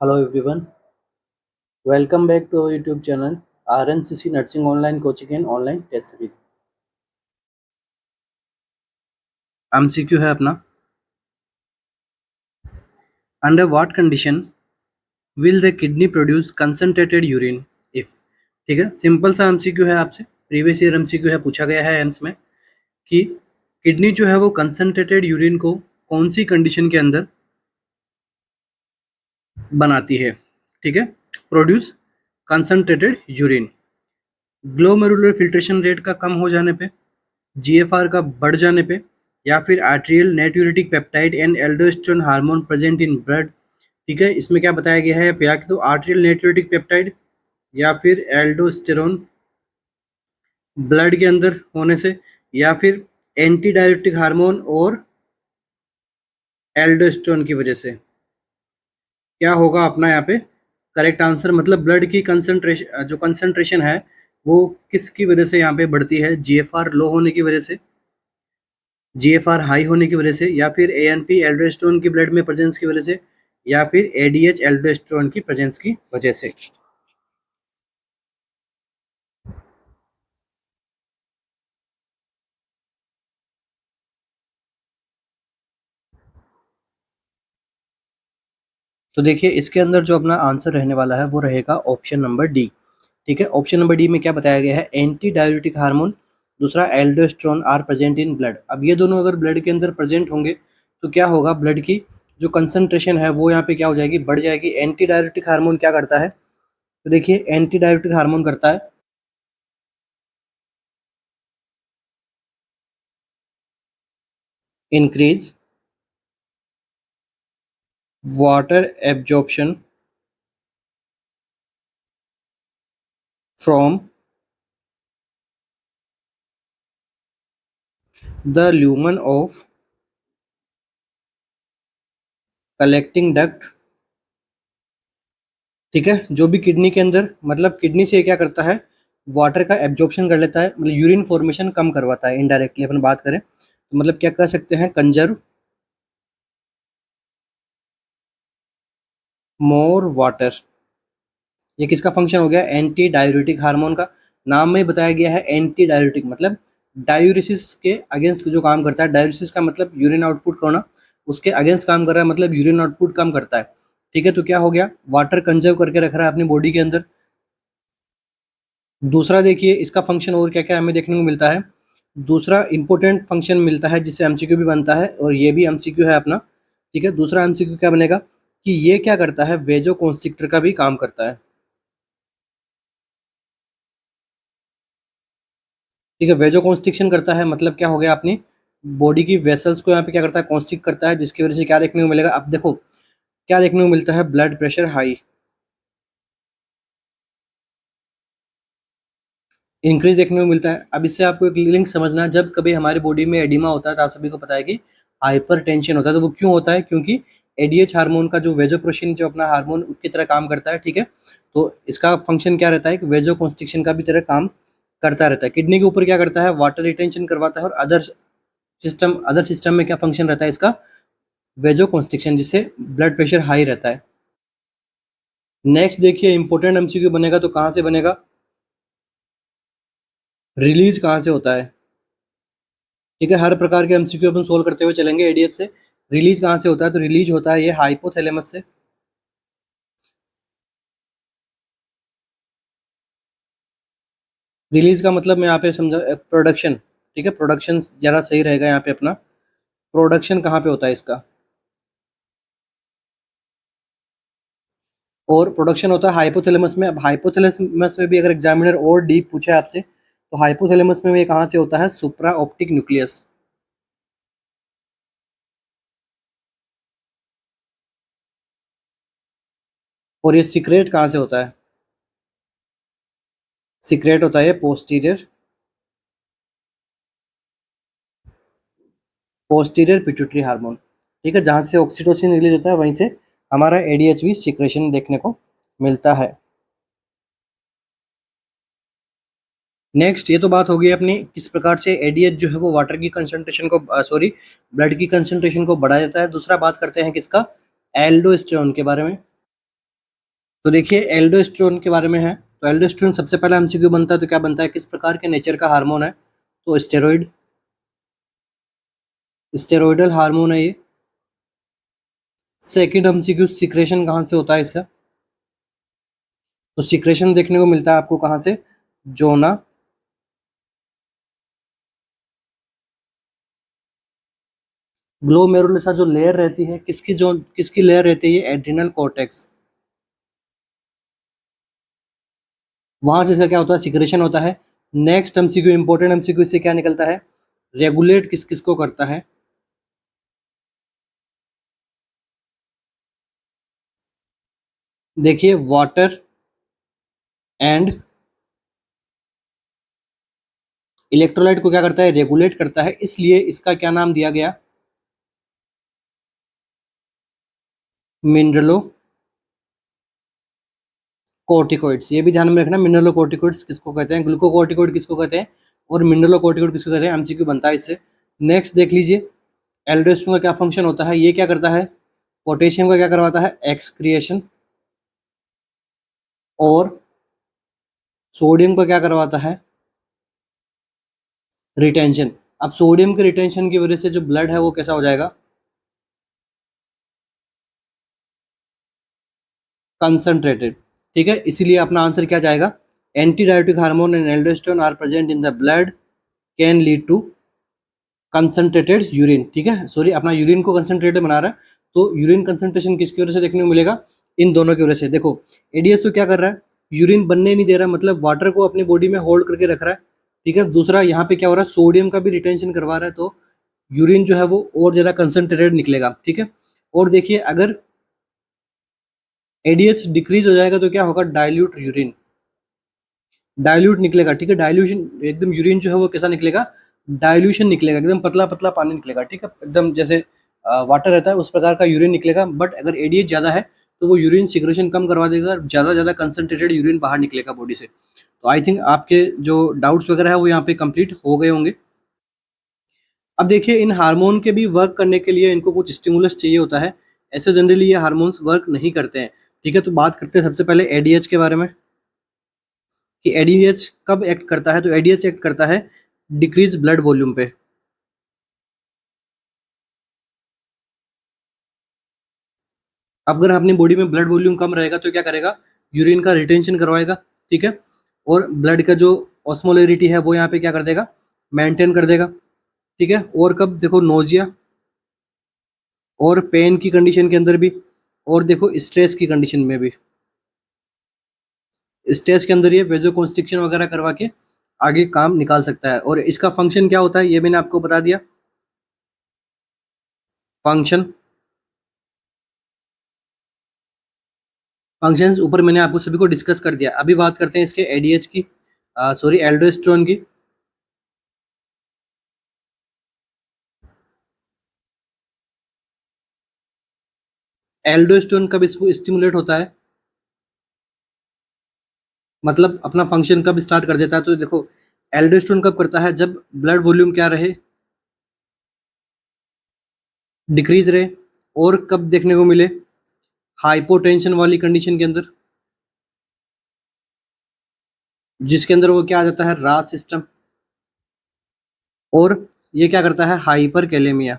Hello everyone, welcome back to our YouTube channel RNCC Nursing Online Coaching and Online Test Series। MCQ है अपना, under what condition will the kidney produce concentrated urine if. ठीक है, simple सा MCQ है, आपसे previous year MCQ है, पूछा गया है एम्स में कि किडनी जो है वो कंसंट्रेटेड यूरिन को कौन सी कंडीशन के अंदर बनाती है। ठीक है, produce concentrated urine, glomerular filtration rate का कम हो जाने पे, GFR का बढ़ जाने पे, या फिर atrial natriuretic peptide and aldosterone hormone present in blood. ठीक है, इसमें क्या बताया गया है, या तो आर्ट्रियल नेट्यूरेटिक पेप्टाइड या फिर एल्डोस्टेरोन ब्लड के अंदर होने से, या फिर एंटी डायरेटिक हार्मोन और एल्डोस्टेरोन की वजह से। क्या होगा अपना यहाँ पे करेक्ट आंसर, मतलब ब्लड की कंसंट्रेशन, जो कंसंट्रेशन है वो किसकी वजह से यहाँ पे बढ़ती है, GFR लो होने की वजह से, GFR हाई होने की वजह से, या फिर ANP एल्डोस्टेरोन की ब्लड में प्रेजेंस की वजह से, या फिर ADH एल्डोस्टेरोन की प्रेजेंस की वजह से। तो देखिए इसके अंदर जो अपना आंसर रहने वाला है वो रहेगा ऑप्शन नंबर डी। ठीक है, ऑप्शन नंबर डी में क्या बताया गया है, एंटी डायरेटिक हार्मोन, दूसरा aldosterone are present in blood. अब ये दोनों अगर ब्लड के अंदर प्रेजेंट होंगे तो क्या होगा, ब्लड की जो कंसंट्रेशन है वो यहाँ पे क्या हो जाएगी, बढ़ जाएगी। एंटी डायरेटिक हार्मोन क्या करता है, तो देखिए एंटी डायरेटिक हार्मोन करता है increase water absorption from the lumen of collecting duct. ठीक है, जो भी किडनी के अंदर, मतलब किडनी से क्या करता है, वाटर का एब्जॉर्प्शन कर लेता है, मतलब यूरिन फॉर्मेशन कम करवाता है। इनडायरेक्टली अपन बात करें तो मतलब क्या कह सकते हैं, कंजर्व मोर वाटर। ये किसका फंक्शन हो गया, एंटी डायूरेटिक हार्मोन का। नाम में बताया गया है एंटी डायूरेटिक, मतलब डायूरिसिस के अगेंस्ट जो काम करता है। डायूरिसिस का मतलब यूरिन आउटपुट करना, उसके अगेंस्ट काम कर रहा है, मतलब यूरिन आउटपुट कम करता है। ठीक है, तो क्या हो गया, वाटर कंजर्व करके रख रहा है अपनी बॉडी के अंदर। दूसरा देखिए इसका फंक्शन और क्या क्या हमें देखने को मिलता है, दूसरा इंपॉर्टेंट फंक्शन मिलता है जिससे MCQ भी बनता है, और ये भी MCQ है अपना। ठीक है, दूसरा MCQ क्या बनेगा कि ये क्या करता है, वेजो कॉन्स्ट्रिक्टर का भी काम करता है। ठीक है, वेजो कॉन्स्ट्रिक्शन करता है, मतलब क्या हो गया, अपनी बॉडी की वेसल्स को यहाँ पे क्या करता है, कॉन्स्ट्रिक्ट करता है, जिसकी वजह से क्या देखने को मिलेगा, अब देखो क्या देखने को मिलता है, ब्लड प्रेशर हाई, इंक्रीज देखने को मिलता है। अब इससे आपको एक लिंक समझना, जब कभी हमारी बॉडी में एडिमा होता है तो आप सभी को पता है कि हाइपर टेंशन होता है। तो वो क्यों होता है, क्योंकि ADH हार्मोन का जो वेजोप्रेसिन जो अपना हार्मोन की तरह काम करता है। ठीक है, तो इसका फंक्शन क्या रहता है कि वेजो कॉन्स्ट्रिक्शन का भी तरह काम करता रहता है। किडनी के ऊपर क्या करता है, वाटर रिटेंशन करवाता है, और अदर सिस्टम में क्या फंक्शन रहता है इसका, वेजो कॉन्स्ट्रिक्शन, जिससे ब्लड प्रेशर हाई रहता है। नेक्स्ट देखिए इंपॉर्टेंट MCQ बनेगा तो कहाँ से बनेगा, रिलीज कहाँ से होता है। ठीक है, हर प्रकार के MCQ अपन सोल्व करते हुए चलेंगे ADH से। रिलीज कहाँ से होता है, तो रिलीज होता है ये हाइपोथैलेमस से। रिलीज का मतलब मैं यहाँ पे समझा, प्रोडक्शन। ठीक है, प्रोडक्शन जरा सही रहेगा यहाँ पे अपना, प्रोडक्शन कहाँ पे होता है इसका, और प्रोडक्शन होता है हाइपोथैलेमस में। अब हाइपोथैलेमस में भी अगर एग्जामिनर और डीप पूछे आपसे, तो हाइपोथैलेमस में ये कहाँ से होता है, सुप्रा ऑप्टिक न्यूक्लियस। और ये सीक्रेट कहाँ से होता है, सीक्रेट होता है पोस्टीरियर पोस्टीरियर पिट्यूटरी हार्मोन। ठीक है, जहाँ से ऑक्सीटोसिन रिलीज होता है वहीं से हमारा ADH भी सिक्रेशन देखने को मिलता है। नेक्स्ट ये तो बात होगी अपनी किस प्रकार से ADH जो है वो वाटर की कंसंट्रेशन को, सॉरी, ब्लड की कंसंट्रेशन को बढ़ा देता है। दूसरा बात करते हैं किसका, एल्डोस्टेरोन के बारे में। तो देखिए एल्डोस्टेरोन के बारे में है। तो एल्डोस्टेरोन सबसे पहला एमसीक्यू बनता है तो क्या बनता है, किस प्रकार के नेचर का हार्मोन है, तो स्टेरॉइडल हार्मोन है ये। सेकंड एमसीक्यू, सिक्रेशन कहाँ से होता है इसका, तो सिक्रेशन देखने को मिलता है आपको कहाँ से, जोना ग्लोमेरुलसा जो लेयर रहती है, किसकी लेयर रहती है, एड्रिनल कॉर्टेक्स, वहां से इसका क्या होता है, सिक्रेशन होता है। नेक्स्ट एमसीक्यू, इंपॉर्टेंट एमसीक्यू, इससे क्या निकलता है, रेगुलेट किस किस को करता है, देखिए वाटर एंड इलेक्ट्रोलाइट को क्या करता है, रेगुलेट करता है, इसलिए इसका क्या नाम दिया गया, मिनरलो कोर्टिकोइड्स। ये भी ध्यान में रखना, मिनरलो कोर्टिकोइड्स किसको कहते हैं, ग्लूकोकोर्टिकोइड किसको कहते हैं, और मिनरलो कोर्टिकोइड किसको कहते हैं, एमसीक्यू बनता है इससे। नेक्स्ट देख लीजिए, एल्डोस्टेरोन का क्या फंक्शन होता है, ये क्या करता है, पोटेशियम का क्या करवाता है, एक्सक्रिएशन, और सोडियम का क्या करवाता है, रिटेंशन। अब सोडियम के रिटेंशन की वजह से जो ब्लड है वो कैसा हो जाएगा, कंसंट्रेटेड, ठीक है। इसीलिए अपना आंसर क्या जाएगा, antidiuretic hormone and aldosterone are present in the blood can lead to concentrated urine, ठीक है। सॉरी, अपना यूरिन को कंसंट्रेटेड बना रहा है, तो यूरिन कंसंट्रेशन किसकी वजह से देखने को मिलेगा, इन दोनों की वजह से। देखो एडीएस तो क्या कर रहा है, यूरिन बनने नहीं दे रहा, मतलब वाटर को अपनी बॉडी में होल्ड करके रख रहा है, ठीक है। दूसरा यहाँ पे क्या हो रहा है, सोडियम का भी रिटेंशन करवा रहा है, तो यूरिन जो है वो और ज़्यादा कंसंट्रेटेड निकलेगा, ठीक है। और देखिए अगर एडीएस डिक्रीज हो जाएगा तो क्या होगा, डाइल्यूट यूरिन, डाइल्यूट निकलेगा, ठीक है। डाइल्यूशन एकदम यूरिन जो है वो कैसा निकलेगा, डाइल्यूशन निकलेगा, एकदम पतला पतला पानी निकलेगा, ठीक है, एकदम जैसे वाटर रहता है उस प्रकार का यूरिन निकलेगा। बट अगर एडीएच ज़्यादा है तो वो यूरिन सिक्रेशन कम करवा देगा, ज़्यादा कंसंट्रेटेड यूरिन बाहर निकलेगा बॉडी से। तो आई थिंक आपके जो डाउट्स वगैरह है वो यहाँ पे कंप्लीट हो गए होंगे। अब देखिए इन हार्मोन के भी वर्क करने के लिए इनको कुछ स्टिमुलस चाहिए होता है, ऐसे जनरली ये हार्मोन्स वर्क नहीं करते हैं, ठीक है। तो बात करते हैं सबसे पहले एडीएच के बारे में, कि एडीएच कब एक्ट करता है, तो एडीएच एक्ट करता है डिक्रीज ब्लड वॉल्यूम पे। अगर अपनी बॉडी में ब्लड वॉल्यूम कम रहेगा तो क्या करेगा, यूरिन का रिटेंशन करवाएगा, ठीक है, और ब्लड का जो ऑस्मोलरिटी है वो यहाँ पे क्या कर देगा, मेंटेन कर देगा, ठीक है। और कब देखो, नोजिया और पेन की कंडीशन के अंदर भी, और देखो स्ट्रेस की कंडीशन में भी, स्ट्रेस के अंदर ये वेजोकॉन्स्ट्रिक्शन वगैरह करवा के आगे काम निकाल सकता है। और इसका फंक्शन क्या होता है ये मैंने आपको बता दिया, फंक्शन फंक्शंस ऊपर मैंने आपको सभी को डिस्कस कर दिया। अभी बात करते हैं इसके एडीएच की, सॉरी एल्डोस्टेरोन की। एल्डोस्टेरोन कब इसको स्टिमुलेट होता है, मतलब अपना फंक्शन कब स्टार्ट कर देता है, तो देखो एल्डोस्टेरोन कब करता है, जब ब्लड वॉल्यूम क्या रहे, डिक्रीज रहे, और कब देखने को मिले, हाइपोटेंशन वाली कंडीशन के अंदर, जिसके अंदर वो क्या आ जाता है, रास सिस्टम। और ये क्या करता है, हाइपर कैलेमिया,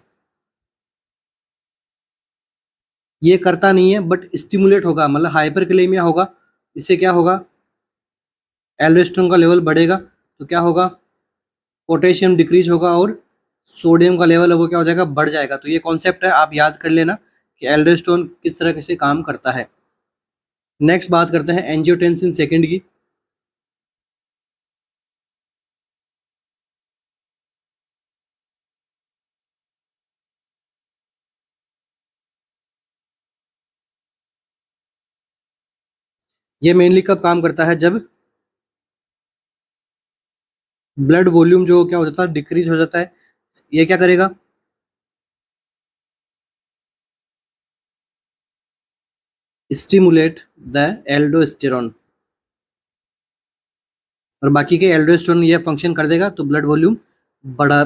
ये करता नहीं है बट स्टिमुलेट होगा, मतलब हाइपर कैलेमिया होगा, इससे क्या होगा, एल्डोस्टेरोन का लेवल बढ़ेगा, तो क्या होगा, पोटेशियम डिक्रीज होगा, और सोडियम का लेवल है वो क्या हो जाएगा, बढ़ जाएगा। तो ये कॉन्सेप्ट है, आप याद कर लेना कि एल्डोस्टेरोन किस तरह से काम करता है। नेक्स्ट बात करते हैं एंजियोटेंसिन सेकेंड की। ये मेनली कब काम करता है, जब ब्लड वॉल्यूम जो क्या हो जाता है, डिक्रीज हो जाता है। ये क्या करेगा, स्टिमुलेट द एल्डोस्टेरोन, और बाकी के एल्डोस्टेरोन ये फंक्शन कर देगा तो ब्लड वॉल्यूम बढ़ा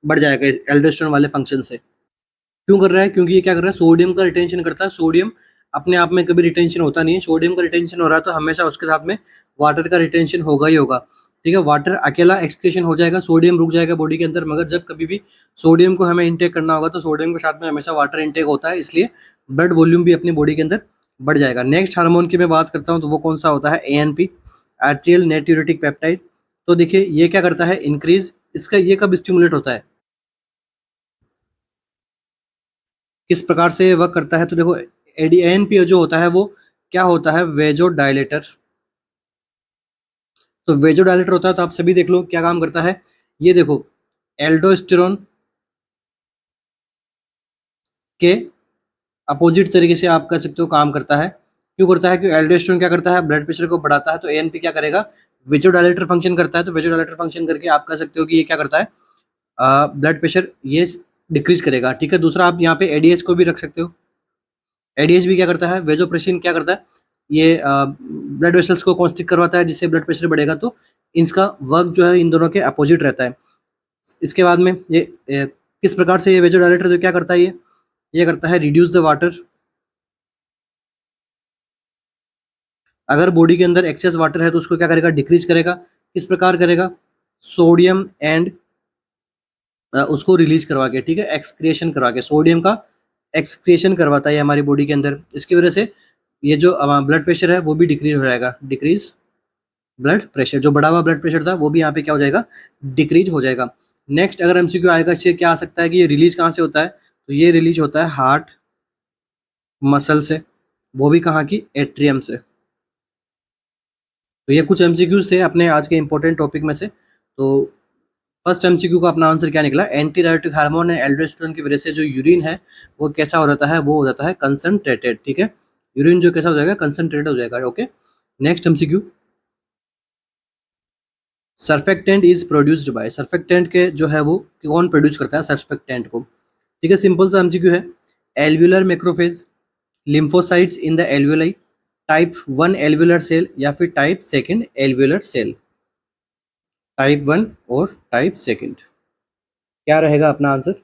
बढ़ जाएगा एल्डोस्टेरोन वाले फंक्शन से। क्यों कर रहा है, क्योंकि ये क्या कर रहा है, सोडियम का रिटेंशन करता है, सोडियम अपने आप में कभी रिटेंशन होता नहीं है। सोडियम का रिटेंशन हो रहा है तो हमेशा उसके साथ में वाटर का रिटेंशन होगा ही होगा, ठीक है। वाटर अकेला एक्सक्रीशन हो जाएगा, सोडियम रुक जाएगा बॉडी के अंदर, मगर जब कभी भी सोडियम को हमें इंटेक करना होगा तो सोडियम के साथ में हमेशा वाटर इंटेक होता है, इसलिए ब्लड वॉल्यूम भी अपनी बॉडी के अंदर बढ़ जाएगा। नेक्स्ट हार्मोन की मैं बात करता हूँ तो वो कौन सा होता है, एएनपी, एट्रियल नाइट्रेटिक पेप्टाइड। तो देखिए ये क्या करता है, इंक्रीज, इसका ये कब स्टिमुलेट होता है, किस प्रकार से वर्क करता है, तो देखो एएनपी जो होता है वो क्या होता है, वेजो डायलेटर। तो वेजो डायलेटर होता है तो आप सभी देख लो क्या काम करता है, ये देखो एल्डोस्टेरोन के अपोजिट तरीके से आप कह सकते हो काम करता है। क्यों करता है, क्योंकि एल्डोस्टेरोन क्या करता है, ब्लड प्रेशर को बढ़ाता है, तो एएनपी क्या करेगा, वेजोडाइलेटर फंक्शन करता है। तो वेजोडाइलेटर फंक्शन करके आप कह सकते हो कि ये क्या करता है, ब्लड प्रेशर ये डिक्रीज करेगा, ठीक है। दूसरा आप यहाँ पे एडीएच को भी रख सकते हो, एडीएच भी क्या करता है, वेजोप्रेसिन क्या करता है, ये ब्लड वेसल्स को कॉन्स्ट्रिक्ट करवाता है जिससे ब्लड प्रेशर बढ़ेगा। तो इसका वर्क जो है इन दोनों के अपोजिट रहता है। इसके बाद में ये किस प्रकार से ये वेजोडाइलेटर जो क्या करता है, ये करता है रिड्यूस द वाटर। अगर बॉडी के अंदर एक्सेस वाटर है तो उसको क्या करेगा, डिक्रीज करेगा। किस प्रकार करेगा, सोडियम एंड उसको रिलीज करवा के, ठीक है, एक्सक्रिएशन करवा के, सोडियम का एक्सक्रिएशन करवाता है हमारी बॉडी के अंदर। इसकी वजह से ये जो ब्लड प्रेशर है वो भी डिक्रीज हो जाएगा, डिक्रीज ब्लड प्रेशर, जो बढ़ा हुआ ब्लड प्रेशर था वो भी यहाँ पे क्या हो जाएगा, डिक्रीज हो जाएगा। नेक्स्ट अगर एमसीक्यू आएगा इससे क्या आ सकता है कि ये रिलीज कहाँ से होता है, तो ये रिलीज होता है हार्ट मसल से, वो भी कहाँ की, एट्रियम से। तो ये कुछ एमसीक्यूज थे अपने आज के इंपॉर्टेंट टॉपिक में से। तो फर्स्ट एमसीक्यू का अपना आंसर क्या निकला, anti diuretic hormone and aldosterone की वजह से जो यूरिन है वो कैसा हो जाता है, वो हो जाता है कंसंट्रेटेड, ठीक है। यूरिन जो कैसा हो जाएगा, कंसंट्रेटेड हो जाएगा, okay. Next MCQ, surfactant is produced by, surfactant के जो है वो कौन प्रोड्यूस करता है सर्फेक्टेंट को, ठीक है। सिंपल सा एमसीक्यू है, alveolar macrophage, lymphocytes in the alveoli, type 1 alveolar cell या फिर टाइप 2 एल्व्यूलर सेल, टाइप 1 और टाइप 2, क्या रहेगा अपना आंसर।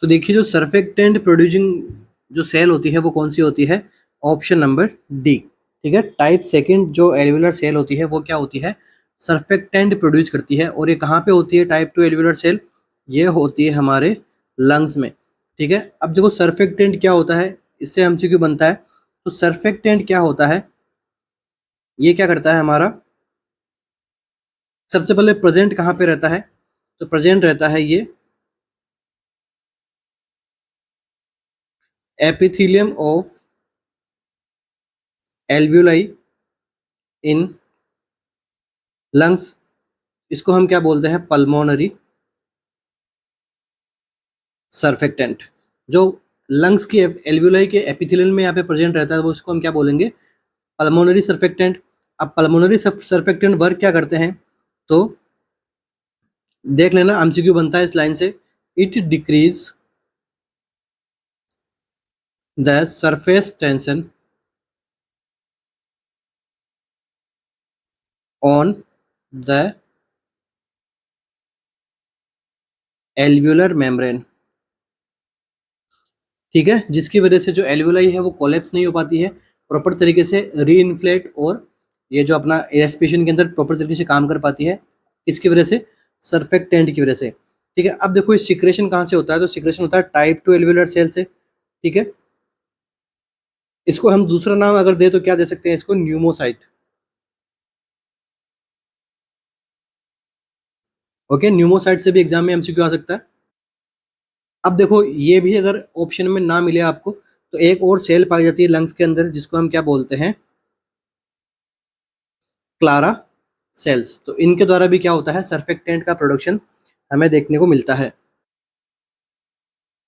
तो देखिए जो सर्फेक्टेंट प्रोड्यूसिंग जो सेल होती है वो कौन सी होती है, ऑप्शन नंबर डी, ठीक है। टाइप 2 जो एल्वुलर सेल होती है वो क्या होती है, सर्फेक्टेंट प्रोड्यूस करती है। और ये कहाँ पे होती है टाइप 2 एल्वुलर सेल, ये होती है हमारे लंग्स में, ठीक है। अब देखो सर्फेक्टेंट क्या होता है, इससे एमसीक्यू बनता है। तो सर्फेक्टेंट क्या होता है, ये क्या करता है हमारा, सबसे पहले प्रेजेंट कहाँ पे रहता है, तो प्रेजेंट रहता है ये epithelium of alveoli in lungs, इसको हम क्या बोलते हैं, पल्मोनरी सर्फेक्टेंट। जो लंग्स की एल्व्यूलाई के एपिथेलियम में यहाँ पे प्रेजेंट रहता है वो इसको हम क्या बोलेंगे, पल्मोनरी सर्फेक्टेंट। अब पल्मोनरी सर्फेक्टेंट वर्क क्या करते हैं, तो देख लेना, एमसीक्यू बनता है इस लाइन से, it decrease the surface tension on the alveolar membrane, ठीक है, जिसकी वजह से जो एल्वुलाई है वो कोलेप्स नहीं हो पाती है प्रॉपर तरीके से, री इन्फ्लेट, और ये जो अपना रेस्पिरेशन के अंदर प्रॉपर तरीके से काम कर पाती है, इसकी वजह से, सर्फेक्टेंट की वजह से, ठीक है। अब देखो ये सिक्रेशन कहाँ से होता है, तो सिक्रेशन होता है टाइप 2 एल्वुलर सेल से, ठीक है। इसको हम दूसरा नाम अगर दे तो क्या दे सकते हैं इसको, न्यूमोसाइट, ओके। न्यूमोसाइट से भी एग्जाम में एमसीक्यू आ सकता है। अब देखो ये भी अगर ऑप्शन में ना मिले आपको तो एक और सेल पाई जाती है लंग्स के अंदर जिसको हम क्या बोलते हैं, क्लारा सेल्स। तो इनके द्वारा भी क्या होता है, सर्फेक्टेंट का प्रोडक्शन हमें देखने को मिलता है।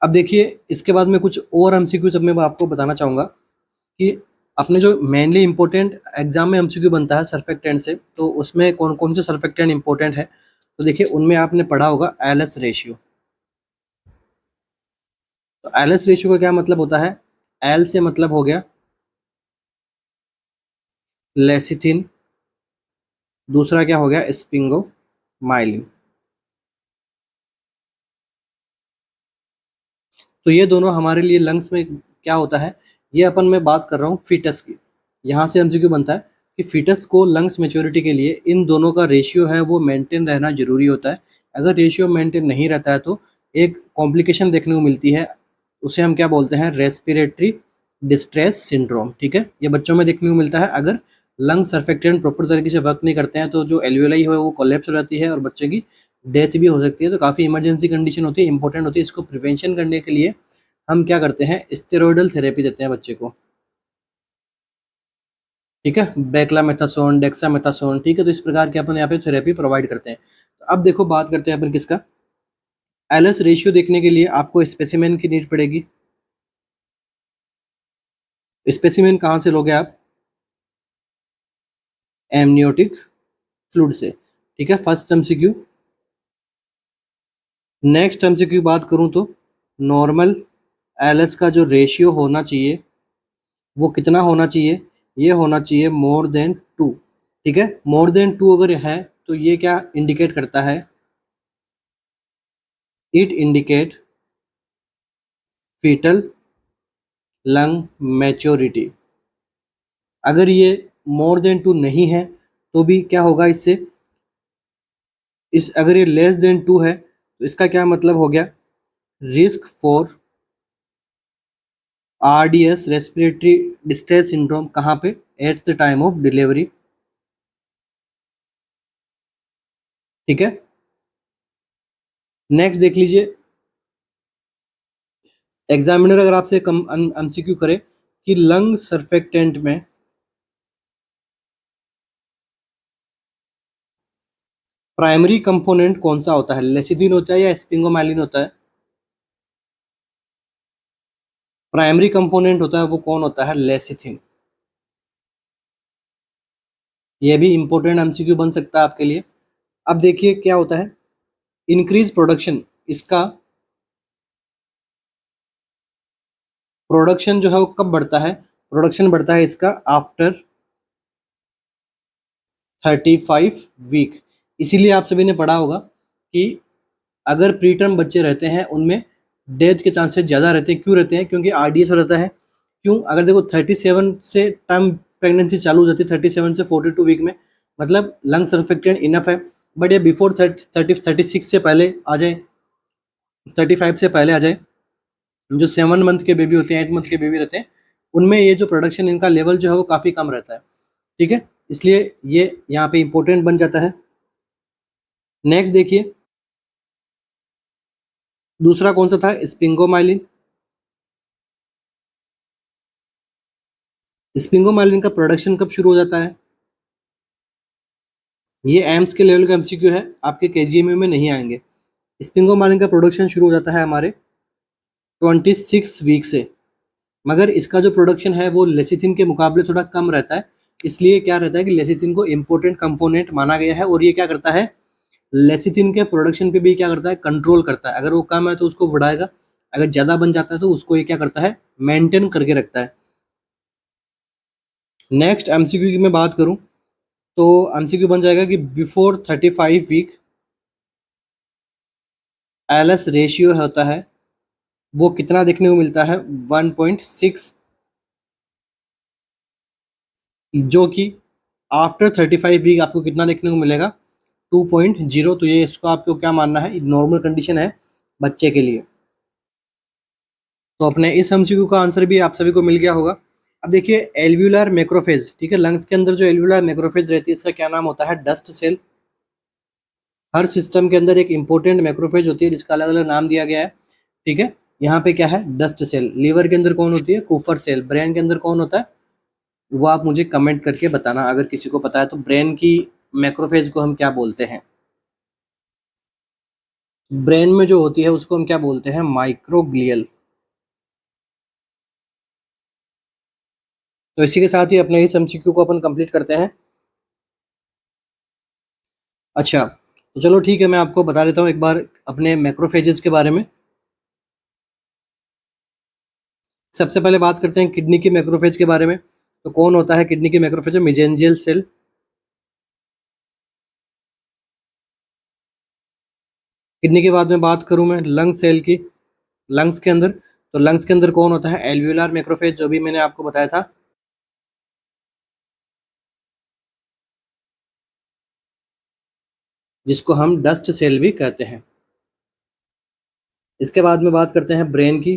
अब देखिए इसके बाद में कुछ और एमसीक्यू सब मैं आपको बताना चाहूँगा कि अपने जो मेनली इंपॉर्टेंट एग्जाम में एमसीक्यू बनता है सर्फेक्टेंट से, तो उसमें कौन कौन से सर्फेक्टेंट इंपॉर्टेंट है, तो देखिए उनमें आपने पढ़ा होगा एलएस रेशियो। तो एलएस रेशियो का क्या मतलब होता है, एल से मतलब हो गया लेसिथिन, दूसरा क्या हो गया, स्पिंगोमाइलिन। तो ये दोनों हमारे लिए लंग्स में क्या होता है, ये अपन मैं बात कर रहा हूँ फीटस की। यहाँ से एमसीक्यू बनता है कि फीटस को लंग्स मेच्योरिटी के लिए इन दोनों का रेशियो है वो मेंटेन रहना जरूरी होता है। अगर रेशियो मेंटेन नहीं रहता है तो एक कॉम्प्लिकेशन देखने को मिलती है, उसे हम क्या बोलते हैं, रेस्पिरेटरी डिस्ट्रेस सिंड्रोम। ठीक है, ये बच्चों में देखने को मिलता है। अगर लंग सर्फेक्टेंट प्रॉपर तरीके से वर्क नहीं करते हैं तो जो एल्वियोलाई है वो कोलैप्स हो जाती है और बच्चे की डेथ भी हो सकती है। तो काफ़ी इमरजेंसी कंडीशन होती है, इंपॉर्टेंट होती है। इसको प्रिवेंशन करने के लिए हम क्या करते हैं, स्टेरॉयडल थेरेपी देते हैं बच्चे को। ठीक है, बेक्लामेथासोन, डेक्सामेथासोन। ठीक है, तो इस प्रकार के अपन यहाँ पे थेरेपी प्रोवाइड करते हैं। तो अब देखो बात करते हैं अपन किसका, एलएस रेशियो देखने के लिए आपको स्पेसिमेन की नीड पड़ेगी। स्पेसिमेन कहाँ से लोगे आप, एमनियोटिक फ्लूइड से। ठीक है, फर्स्ट एमसीक्यू। नेक्स्ट एमसीक्यू बात करूँ तो नॉर्मल एलएस का जो रेशियो होना चाहिए वो कितना होना चाहिए, ये होना चाहिए मोर देन 2। ठीक है, मोर देन 2 अगर है तो ये क्या इंडिकेट करता है, it indicate foetal lung maturity. अगर ये मोर देन 2 नहीं है तो भी क्या होगा इससे, इस अगर ये लेस देन 2 है तो इसका क्या मतलब हो गया, risk for RDS respiratory distress syndrome कहाँ पे, at the time of delivery. ठीक है, नेक्स्ट देख लीजिए, एग्जामिनर अगर आपसे कम एमसीक्यू करे कि लंग सर्फेक्टेंट में प्राइमरी कंपोनेंट कौन सा होता है, लेसिथिन होता है या स्पिंगोमाइलिन होता है। प्राइमरी कंपोनेंट होता है वो कौन होता है, लेसिथिन। ये भी इंपॉर्टेंट एमसीक्यू बन सकता है आपके लिए। अब देखिए क्या होता है, इंक्रीज प्रोडक्शन, इसका प्रोडक्शन जो है वो कब बढ़ता है, प्रोडक्शन बढ़ता है इसका आफ्टर 35 वीक। इसीलिए आप सभी ने पढ़ा होगा कि अगर प्रीटर्म बच्चे रहते हैं उनमें डेथ के चांसेस ज़्यादा रहते हैं। क्यों रहते हैं, क्योंकि आरडीएस हो रहता है। क्यों, अगर देखो 37 से टर्म प्रेगनेंसी चालू हो जाती है, 37 से 42 वीक में, मतलब लंग सर्फेक्टेंट इनफ है। बट ये बिफोर 36 से पहले आ जाए, 35 से पहले आ जाए, जो 7 मंथ के बेबी होते हैं, 8 मंथ के बेबी रहते हैं, उनमें ये जो प्रोडक्शन इनका लेवल जो है वो काफ़ी कम रहता है। ठीक है, इसलिए ये यहाँ पे इंपॉर्टेंट बन जाता है। नेक्स्ट देखिए, दूसरा कौन सा था, स्पिंगोमाइलिन। स्पिंगोमाइलिन का प्रोडक्शन कब शुरू हो जाता है, ये एम्स के लेवल का एमसीक्यू है, आपके केजीएमयू में नहीं आएंगे। स्पिंगोमाइलिन का प्रोडक्शन शुरू हो जाता है हमारे 26 वीक से, मगर इसका जो प्रोडक्शन है वो लेसिथिन के मुकाबले थोड़ा कम रहता है। इसलिए क्या रहता है कि लेसिथिन को इम्पोर्टेंट कंपोनेंट माना गया है और ये क्या करता है, लेसिथिन के प्रोडक्शन पे भी क्या करता है, कंट्रोल करता है। अगर वो कम है तो उसको बढ़ाएगा, अगर ज़्यादा बन जाता है तो उसको ये क्या करता है, मेंटेन करके रखता है। नेक्स्ट एमसीक्यू की मैं बात करूं तो एमसीक्यू बन जाएगा कि बिफोर 35 वीक एलएस रेशियो होता है वो कितना देखने को मिलता है, 1.6, जो कि आफ्टर 35 वीक आपको कितना देखने को मिलेगा, 2.0। तो ये इसको आपको क्या मानना है, नॉर्मल कंडीशन है बच्चे के लिए। तो अपने इस एमसीक्यू का आंसर भी आप सभी को मिल गया होगा। अब देखिए एल्व्यूलर मैक्रोफेज। ठीक है, लंग्स के अंदर जो एल्व्यूलर मैक्रोफेज रहती है इसका क्या नाम होता है, डस्ट सेल। हर सिस्टम के अंदर एक इंपॉर्टेंट मैक्रोफेज होती है जिसका अलग अलग नाम दिया गया है। ठीक है, यहाँ पे क्या है, डस्ट सेल। लीवर के अंदर कौन होती है, कुफर सेल। ब्रेन के अंदर कौन होता है, वो आप मुझे कमेंट करके बताना अगर किसी को पता है। तो ब्रेन की मैक्रोफेज को हम क्या बोलते हैं, ब्रेन में जो होती है उसको हम क्या बोलते हैं, माइक्रोग्लियल। तो इसी के साथ ही अपने इस एमसीक्यू को अपन कंप्लीट करते हैं। अच्छा, तो चलो ठीक है, मैं आपको बता देता हूँ एक बार अपने मैक्रोफेजेस के बारे में। सबसे पहले बात करते हैं किडनी की मैक्रोफेज के बारे में। तो कौन होता है किडनी की मैक्रोफेज, मेजेंजियल सेल। किडनी के बाद में बात करूं मैं लंग सेल की, लंग्स के अंदर, तो लंग्स के अंदर कौन होता है? एल्वियोलार मैक्रोफेज, जो भी मैंने आपको बताया था। जिसको हम डस्ट सेल भी कहते हैं। इसके बाद में बात करते हैं ब्रेन की,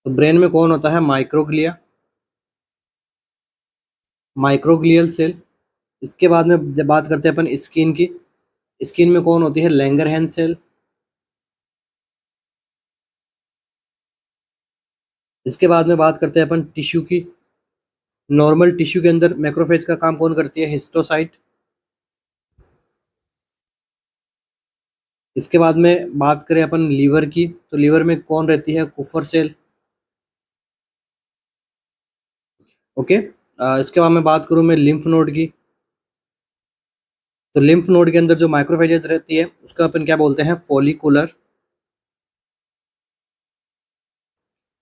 तो ब्रेन में कौन होता है? Microglia, microglial cell. इसके बाद में जब बात करते हैं अपन स्किन की, स्किन में कौन होती है? Langerhans cell. इसके बाद में बात करते हैं अपन टिश्यू की, नॉर्मल टिश्यू के अंदर मैक्रोफेज का काम कौन करती है? हिस्टोसाइट। इसके बाद में बात करें अपन लीवर की, तो लीवर में कौन रहती है? कुफर सेल। ओके। इसके बाद में बात करूं मैं लिम्फ नोड की, तो लिम्फ नोड के अंदर जो माइक्रोफेजेस रहती है उसको अपन क्या बोलते हैं? Follicular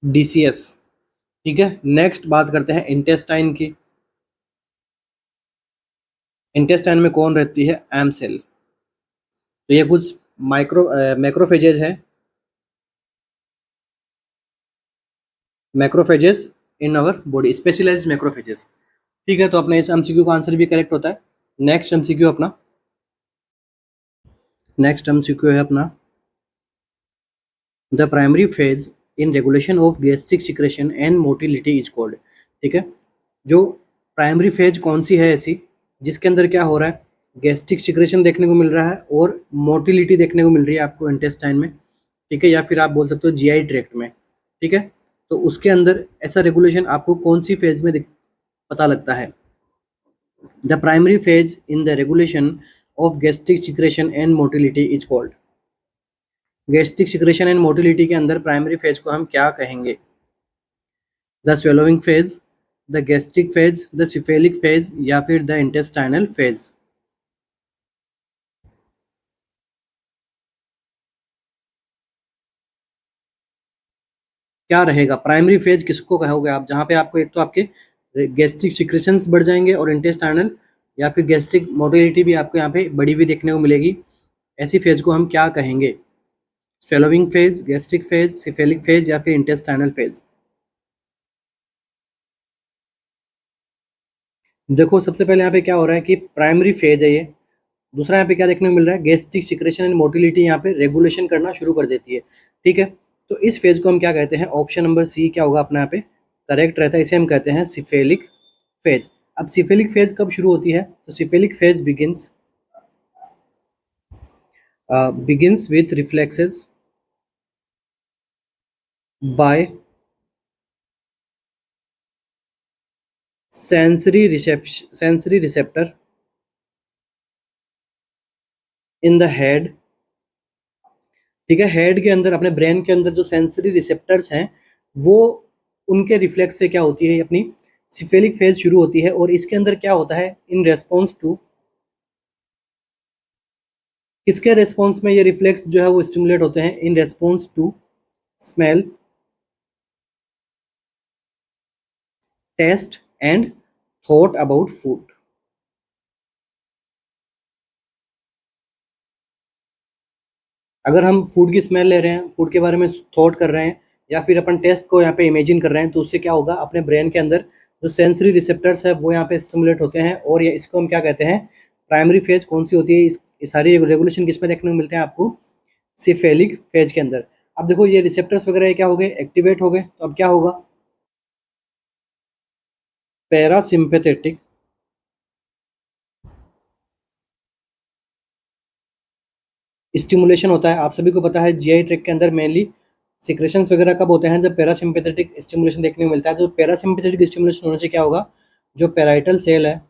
DCS. ठीक है, नेक्स्ट बात करते हैं इंटेस्टाइन की, इंटेस्टाइन में कौन रहती है? M cell. तो ये कुछ मैक्रोफेजेज है, macrophages in our body, specialized macrophages. ठीक है, तो अपने इस एमसीक्यू का आंसर भी करेक्ट होता है। नेक्स्ट एमसीक्यू अपना, नेक्स्ट एमसीक्यू है अपना the primary phase in regulation of gastric secretion and motility is called. ठीक है, जो प्राइमरी फेज कौन सी है ऐसी जिसके अंदर क्या हो रहा है? गैस्ट्रिक सिक्रेशन देखने को मिल रहा है और मोटिलिटी देखने को मिल रही है आपको इंटेस्टाइन में। ठीक है, या फिर आप बोल सकते हो जीआई ट्रैक्ट में। ठीक है, तो उसके अंदर ऐसा रेगुलेशन आपको कौन सी फेज में पता लगता है? The primary phase in the regulation of gastric secretion and motility is called. Gastric secretion and motility के अंदर प्राइमरी फेज को हम क्या कहेंगे? The swallowing phase, the gastric phase, the cephalic phase, या फिर द इंटेस्टाइनल फेज। क्या रहेगा? प्राइमरी फेज किसको कहोगे आप? जहाँ पे आपको एक तो आपके गैस्ट्रिक सिक्रेशंस बढ़ जाएंगे और इंटेस्टाइनल या फिर गैस्ट्रिक मोटिलिटी भी आपको यहाँ पे बढ़ी हुई देखने को मिलेगी। ऐसी फेज को हम क्या कहेंगे? Swallowing phase, gastric phase, cephalic phase, या फिर इंटेस्टाइनल फेज। देखो सबसे पहले यहाँ पे क्या हो रहा है कि प्राइमरी फेज है ये। दूसरा यहाँ पे क्या देखने को मिल रहा है? गैस्ट्रिक सिक्रेशन एंड मोटिलिटी यहाँ पे रेगुलेशन करना शुरू कर देती है। ठीक है, तो इस फेज को हम क्या कहते हैं? ऑप्शन नंबर सी क्या होगा अपना यहाँ पे करेक्ट रहता है। इसे हम कहते हैं सिफेलिक फेज। अब सिफेलिक फेज कब शुरू होती है? तो cephalic phase begins with reflexes by sensory receptor in the head. ठीक है, हेड के अंदर, अपने ब्रेन के अंदर जो सेंसरी रिसेप्टर्स हैं वो, उनके रिफ्लेक्स से क्या होती है? अपनी सिफेलिक फेज शुरू होती है। और इसके अंदर क्या होता है? इन रेस्पॉन्स टू, किसके रेस्पॉन्स में ये रिफ्लेक्स जो है वो स्टिमुलेट होते हैं? In response to smell, taste and thought about food. अगर हम फूड की स्मेल ले रहे हैं, फूड के बारे में थॉट कर रहे हैं, या फिर अपन टेस्ट को यहाँ पे इमेजिन कर रहे हैं, तो उससे क्या होगा? अपने ब्रेन के अंदर जो सेंसरी रिसेप्टर्स है वो यहाँ पे स्टिमुलेट होते हैं। और ये इसको हम क्या कहते हैं? प्राइमरी फेज कौन सी होती है? इस सारी रेगुलेशन किस में देखने को मिलते हैं आपको? सिफेलिक फेज के अंदर। अब देखो ये रिसेप्टर्स वगैरह क्या हो गए? एक्टिवेट हो गए, तो अब क्या होगा? पैरासिम्पेथेटिक स्टिमुलेशन होता है। आप सभी को पता है जीआई ट्रैक्ट के अंदर मेनली सिक्रेशंस वगैरह कब होते हैं? जब पैरासिम्पेथेटिक स्टिमुलेशन देखने को मिलता है। तो पैरासिम्पेथेटिक स्टिमुलेशन होने से क्या होगा? जो पैराइटल सेल है,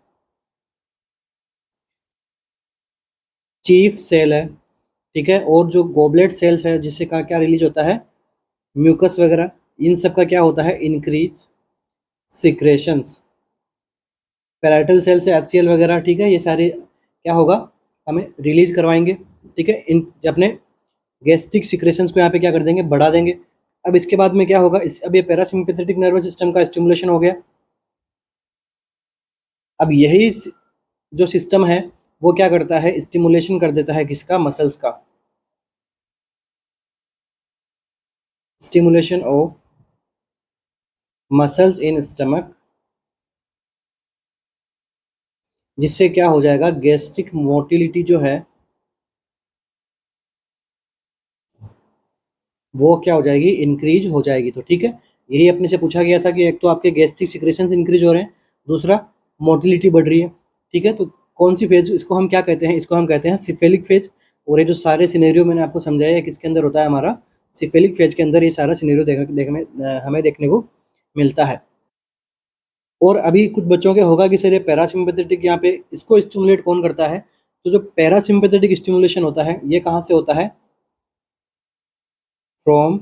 चीफ सेल है, ठीक है, और जो गोबलेट सेल्स है जिससे का क्या रिलीज होता है? म्यूकस वगैरह, इन सब का क्या होता है? Increase secretions. पैराइटल सेल से एचसीएल वगैरह, ठीक है, ये सारे क्या होगा? हमें रिलीज करवाएंगे। ठीक है, इन अपने गैस्ट्रिक सिक्रेशंस को यहाँ पे क्या कर देंगे? बढ़ा देंगे। अब इसके बाद में क्या होगा? अब ये पैरासिम्पेथेटिक नर्वस सिस्टम का स्टिमुलेशन हो गया। अब यही जो सिस्टम है वो क्या करता है, स्टिमुलेशन कर देता है किसका, मसल्स का, stimulation of muscles in stomach, जिससे क्या हो जाएगा, गैस्ट्रिक मोटिलिटी जो है वो क्या हो जाएगी, इंक्रीज हो जाएगी। तो ठीक है, यही अपने से पूछा गया था कि एक तो आपके गैस्ट्रिक सिक्रेशंस इंक्रीज हो रहे हैं, दूसरा मोटिलिटी बढ़ रही है। ठीक है, तो कौन सी फेज, इसको हम क्या कहते हैं, इसको हम कहते हैं सिफेलिक फेज। और ये जो सारे सिनेरियो मैंने आपको समझाया है किसके अंदर होता है, हमारा सिफेलिक फेज के अंदर ये सारा सिनेरियो हमें देखने को मिलता है। और अभी कुछ बच्चों के होगा कि सर ये पैरासिम्पैथेटिक यहाँ पे इसको स्टिमुलेट कौन करता है, तो जो पैरासिम्पैथेटिक स्टिमुलेशन होता है ये कहाँ से होता है, from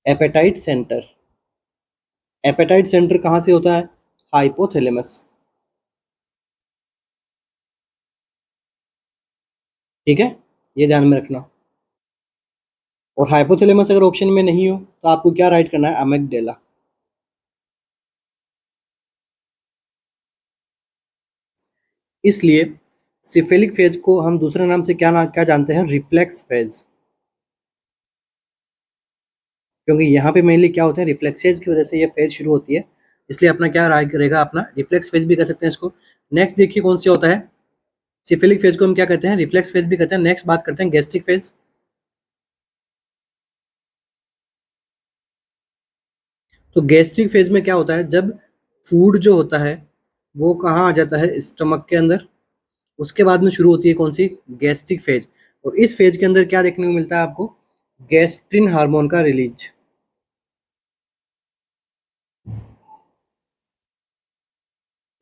appetite centre. Appetite centre कहाँ से होता है, हाइपोथैलेमस। ठीक है, ये ध्यान में रखना। और हाइपोथैलेमस अगर ऑप्शन में नहीं हो तो आपको क्या राइट करना है, अमेगडेला। इसलिए सिफेलिक फेज को हम दूसरे नाम से क्या जानते हैं, रिफ्लेक्स फेज। क्योंकि यहाँ पे मेनली क्या होता है, रिफ्लेक्सेज की वजह से ये फेज शुरू होती है, इसलिए अपना क्या राय करेगा, अपना रिफ्लेक्स फेज भी कर सकते हैं इसको। नेक्स्ट देखिए कौन सी होता है, सिफिलिक फेज को हम क्या कहते हैं, रिफ्लेक्स फेज भी कहते हैं। नेक्स्ट बात करते हैं गैस्ट्रिक फेज। तो गैस्ट्रिक फेज में क्या होता है, जब फूड जो होता है वो कहाँ आ जाता है, स्टमक के अंदर, उसके बाद में शुरू होती है कौन सी, गैस्ट्रिक फेज। और इस फेज के अंदर क्या देखने को मिलता है आपको, गैस्ट्रिन हार्मोन का रिलीज।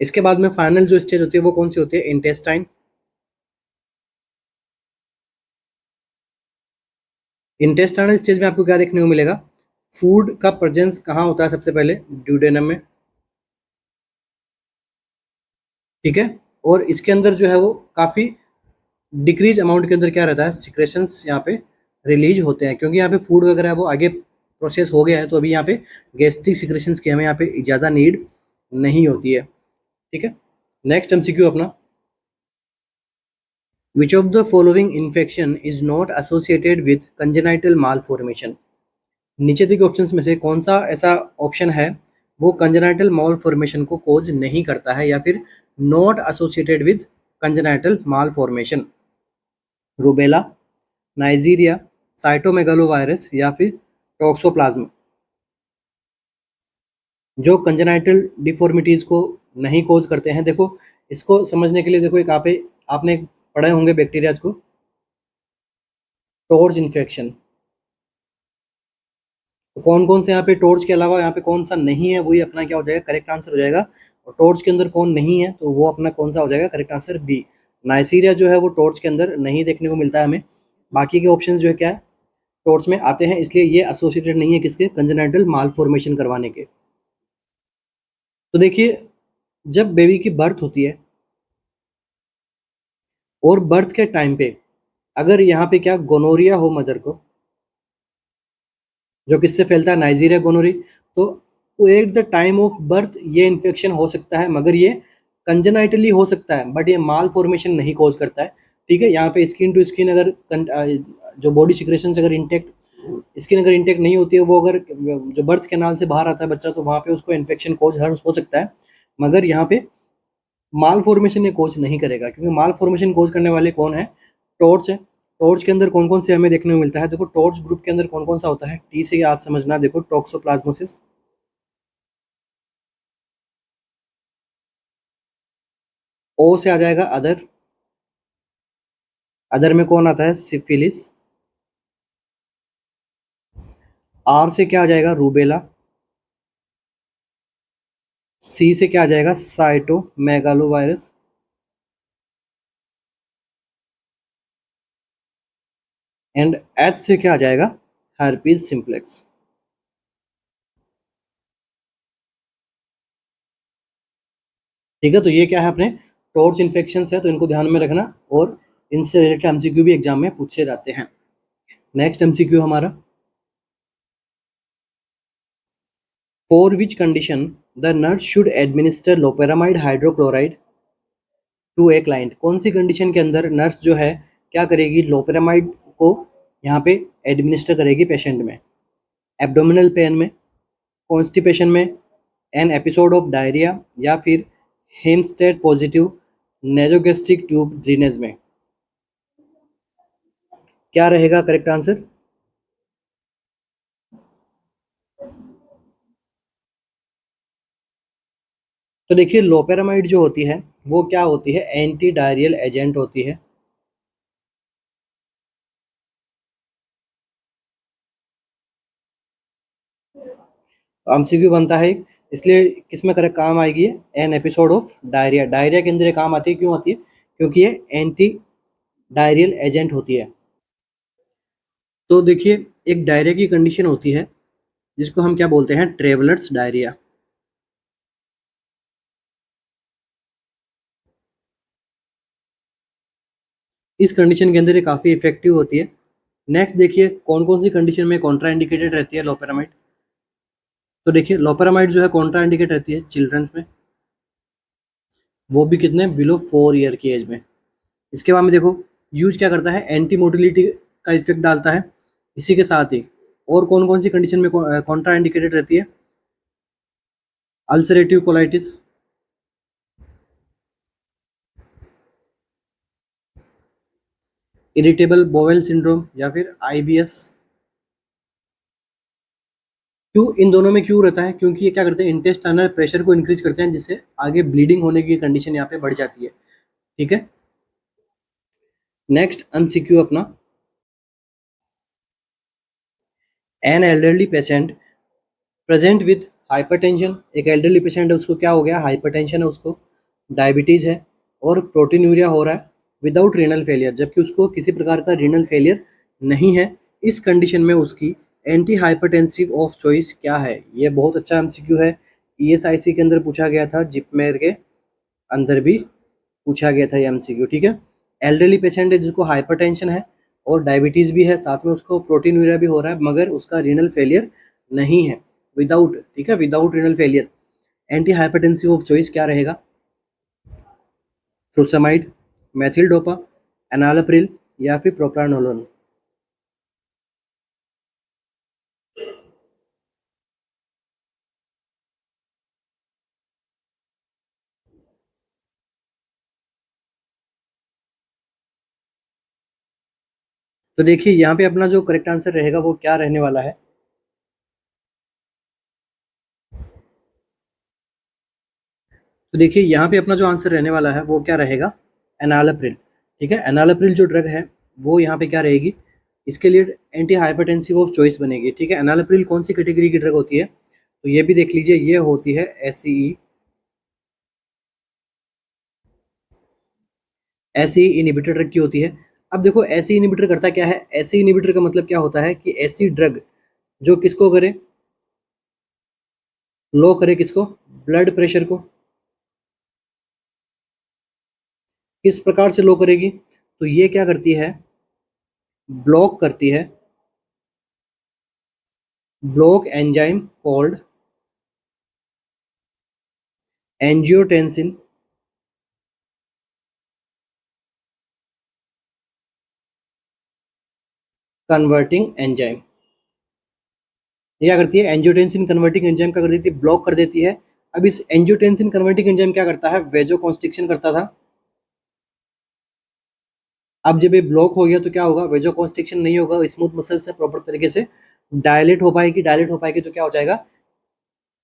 इसके बाद में फाइनल जो स्टेज होती है वो कौन सी होती है, इंटेस्टाइन। इंटेस्टाइनल स्टेज में आपको क्या देखने को मिलेगा, फूड का प्रेजेंस कहाँ होता है, सबसे पहले ड्यूडेनम में। ठीक है, और इसके अंदर जो है वो काफी डिक्रीज अमाउंट के अंदर क्या रहता है, सिक्रेशंस यहाँ पे रिलीज होते हैं, क्योंकि यहाँ पे फूड वगैरह है वो आगे प्रोसेस हो गया है, तो अभी यहाँ पे गैस्ट्रिक सिक्रेशंस की हमें यहाँ पे ज़्यादा नीड नहीं होती है। ठीक है, नेक्स्ट एमसीक्यू अपना, which of the following infection is not associated with congenital malformation. नीचे दिए ऑप्शंस में से कौन सा ऐसा ऑप्शन है वो कंजेनाइटल मालफॉर्मेशन को कोज नहीं करता है, या फिर not associated with congenital malformation, rubella, Nigeria, cytomegalovirus, या फिर टॉक्सोप्लाज्मा। जो कंजेनाइटल डिफॉर्मिटीज को नहीं कोज करते हैं, देखो इसको समझने के लिए देखो एक आपने पढ़े होंगे बैक्टीरियाज को, टॉर्च इन्फेक्शन। तो कौन कौन से यहाँ पे टॉर्च के अलावा यहाँ पे कौन सा नहीं है, वही अपना क्या हो जाएगा, करेक्ट आंसर हो जाएगा। और टॉर्च के अंदर कौन नहीं है, तो वो अपना कौन सा हो जाएगा, करेक्ट आंसर बी, नाइसीरिया जो है वो टॉर्च के अंदर नहीं देखने को मिलता है हमें। बाकी के ऑप्शन जो है क्या है, टॉर्च में आते हैं, इसलिए ये एसोसिएटेड नहीं है किसके, कंजेनाइटल मालफॉर्मेशन करवाने के। तो देखिए, जब बेबी की बर्थ होती है और बर्थ के टाइम पे अगर यहाँ पे क्या गोनोरिया हो मदर को, जो किससे फैलता है, नाइजीरिया गोनोरी, तो at the time of birth ये इन्फेक्शन हो सकता है, मगर ये कंजेनाइटली हो सकता है, बट ये माल फॉर्मेशन नहीं कॉज करता है। ठीक है, यहाँ पे स्किन टू स्किन अगर जो बॉडी सिक्रेशन अगर इंटेक्ट, स्किन अगर इंटेक्ट नहीं होती है, वो अगर जो बर्थ कैनाल से बाहर आता है बच्चा, तो वहाँ पे उसको इन्फेक्शन कॉज हो सकता है, मगर यहाँ पे माल फॉर्मेशन ये कोच नहीं करेगा, क्योंकि माल फॉर्मेशन कोच करने वाले कौन है, टॉर्च है। टॉर्च के अंदर कौन कौन से हमें देखने को मिलता है, देखो टॉर्च ग्रुप के अंदर कौन कौन सा होता है, टी से याद समझना, देखो टॉक्सोप्लाज्मोसिस, ओ से आ जाएगा अदर, अदर में कौन आता है, सिफिलिस, आर से क्या आ जाएगा, रूबेला, सी से क्या आ जाएगा, साइटो मेगालोवायरस, एंड एच से क्या आ जाएगा, हर्पीज सिंप्लेक्स। ठीक है, तो ये क्या है अपने टॉर्च इन्फेक्शन है, तो इनको ध्यान में रखना, और इनसे रिलेटेड एमसीक्यू भी एग्जाम में पूछे जाते हैं। नेक्स्ट एमसीक्यू हमारा, for which condition the nurse should administer loperamide hydrochloride to a client. कौन सी कंडीशन के अंदर नर्स जो है क्या करेगी, लोपेरामाइड को यहाँ पे एडमिनिस्टर करेगी पेशेंट में? एब्डोमिनल पेन में, कॉन्स्टिपेशन में, एन एपिसोड ऑफ डायरिया, या फिर हेमस्टेड पॉजिटिव नेजोगेस्ट्रिक ट्यूब ड्रेनेज में? क्या रहेगा करेक्ट आंसर? तो देखिए लोपेरामाइड जो होती है वो क्या होती है, एंटी डायरियल एजेंट होती है। एमसीक्यू बनता है, इसलिए किसमें करेक्ट काम आएगी? An episode of diarrhoea. Diarrhoea के अंदर ये काम आती है, क्यों आती है? क्योंकि ये एंटी डायरियल एजेंट होती है। तो देखिए एक डायरिया की कंडीशन होती है जिसको हम क्या बोलते हैं, ट्रेवलर्स डायरिया। इस कंडीशन के अंदर ये काफ़ी इफेक्टिव होती है। नेक्स्ट देखिए कौन कौन सी कंडीशन में कॉन्ट्रा इंडिकेटेड रहती है लोपेरामाइड। तो देखिए लोपेरामाइड जो है कॉन्ट्रा इंडिकेट रहती है चिल्ड्रंस में, वो भी कितने, बिलो 4 ईयर की एज में। इसके बाद में देखो यूज क्या करता है, एंटी मोटिलिटी का इफेक्ट डालता है। इसी के साथ ही और कौन कौन सी कंडीशन में कॉन्ट्रा इंडिकेटेड रहती है? Ulcerative colitis, irritable bowel syndrome, या फिर आईबीएस। क्यों इन दोनों में क्यों रहता है? क्योंकि ये क्या करते हैं, इंटेस्टाइनल प्रेशर को इंक्रीज करते हैं, जिससे आगे ब्लीडिंग होने की कंडीशन यहाँ पे बढ़ जाती है। ठीक है, नेक्स्ट एमसीक्यू अपना, an elderly patient present with hypertension. एक एल्डरली पेशेंट है, उसको क्या हो गया, हाइपरटेंशन है, उसको डायबिटीज है और प्रोटीनूरिया हो रहा है विदाउट रीनल फेलियर, जबकि उसको किसी प्रकार का रीनल फेलियर नहीं है। इस कंडीशन में उसकी एंटी हाइपरटेंसिव ऑफ चॉइस क्या है? ये बहुत अच्छा एमसीक्यू है, ईएसआईसी के अंदर पूछा गया था, जिपमेर के अंदर भी पूछा गया था ये एमसीक्यू। ठीक है, एल्डरली पेशेंट है जिसको हाइपरटेंशन है और डायबिटीज़ भी है, साथ में उसको प्रोटीनूरिया भी हो रहा है, मगर उसका रीनल फेलियर नहीं है, विदाउट, ठीक है, without renal failure. Anti hypertensive of choice क्या रहेगा? फ्रुसेमाइड, मैथिल डोपा, एनालाप्रिल, या फिर प्रोप्रानोलोल? तो देखिए यहाँ पे अपना जो करेक्ट आंसर रहेगा वो क्या रहने वाला है? तो देखिए यहाँ पे अपना जो आंसर रहने वाला है वो क्या रहेगा? एनालाप्रिल। ठीक है, एनालाप्रिल जो ड्रग है वो यहाँ पे क्या रहेगी, इसके लिए एंटी हाइपरटेंसिव ऑफ चॉइस बनेगी। ठीक है, एनालाप्रिल कौन सी कैटेगरी की ड्रग होती है? तो ये भी देख लीजिए, ये होती है एसई, एसई इनहिबिटर ड्रग की होती है। अब देखो एसई इनहिबिटर करता क्या है, एसई इनहिबिटर का मतलब क्या होता है कि ऐसी ड्रग जो किसको करे, लो करे, किसको, ब्लड प्रेशर को। किस प्रकार से लो करेगी? तो ये क्या करती है, ब्लॉक करती है, block enzyme called angiotensin converting enzyme. ये क्या करती है, एंजियोटेंसिन कन्वर्टिंग एंजाइम क्या कर देती है, ब्लॉक कर देती है। अब इस एंजियोटेंसिन कन्वर्टिंग एंजाइम क्या करता है, वेजो कॉन्स्ट्रिक्शन करता था। अब जब ये ब्लॉक हो गया तो क्या होगा, वेजो कॉन्स्ट्रिक्शन नहीं होगा, स्मूथ मसल से प्रॉपर तरीके से डायलेट हो पाएगी, डायलेट हो पाएगी तो क्या हो जाएगा,